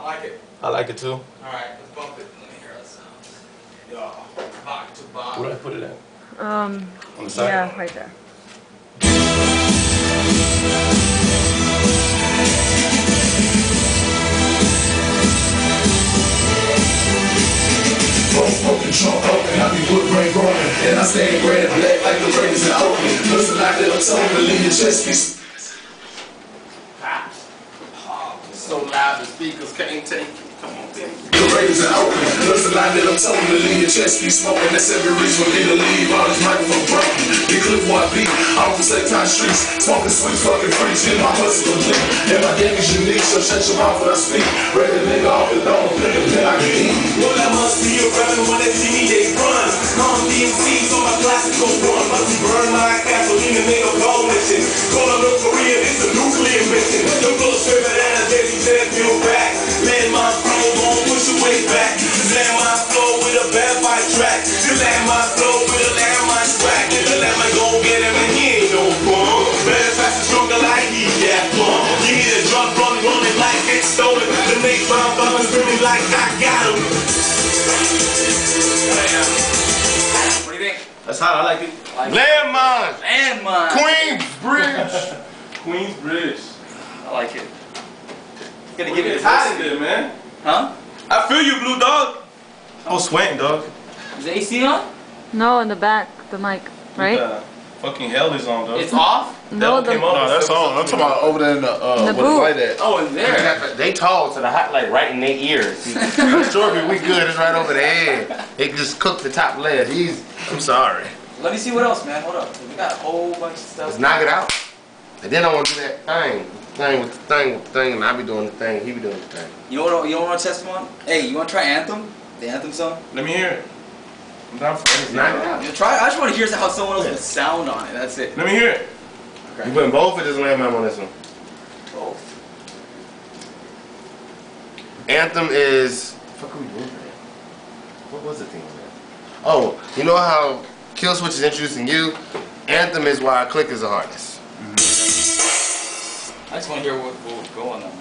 like it. I like it too. Alright, let's bump it. Let me hear that sound. Yo, back to back. Where do I put it at? On the side? Yeah, right there. Smoking, trunk open, I be wood grain growing, and I stay red black like the rays in Oakland. Listen like that, I'm telling me, leave your chest piece. So loud the speakers can't take it. Come on, then. The rays in Oakland. Listen like that, I'm telling me, leave your chest piece smoking. That's every reason for me to leave all this microphone breaking. The clip where I beat, I'm from State Streets, smoking sweet fucking freaks, get my hustle complete. And my game is unique, so shut your mouth when I speak. Ready to nigga off the dome, pick a pen I can eat. Well, that must be a rebel when they see me, they run. Calm DMCs on my classical one. Must be burned like gasoline and make a cold mission. Call up North Korea, it's a nuclear mission. The bullets serving and a daisy said, feel back. Landmind flow, won't push your way back. Landmind flow with a bad fight track. The landmine flow with a landmine track. And the landmine gon' get him and he ain't no bum. Better, faster, stronger like he, yeah, plum. You hear the drum running like it's stolen. The next bomb bombing screaming like I got him. What do you think? That's hot. I like it. Landmind! Landmind! Queensbridge. Queensbridge. I like it. Gonna give it a hot in there, man. Huh? I feel you, Blue Dog. I was sweating, dog. Is the AC on? No, in the back, the mic, right? Fucking hell is on, dog. It's off? No, came on. No, that's on. I'm talking about over there in the the where the booth. light at. Oh, in there. They talk to the hot light right in their ears. Strawberry, we good. It's right over the head. They just cook the top layer. These, I'm sorry. Let me see what else, man. Hold up. We got a whole bunch of stuff. Let's knock it out. And then I want to do that thing with the thing, and I be doing the thing. He be doing the thing. You know what? You want to test him on? Hey, you want to try Anthem? The Anthem song? Let me hear it. I'm down for anything. Knock it out. You try. I just want to hear how someone else would sound on it. That's it. Let me hear it. You putting both of this Landmind on this one? Both. Anthem is. What are we doing for that? What was the thing on that? Oh, you know how Kill Switch is introducing you? Anthem is why Click is the hardest. I just want to hear what would go on that.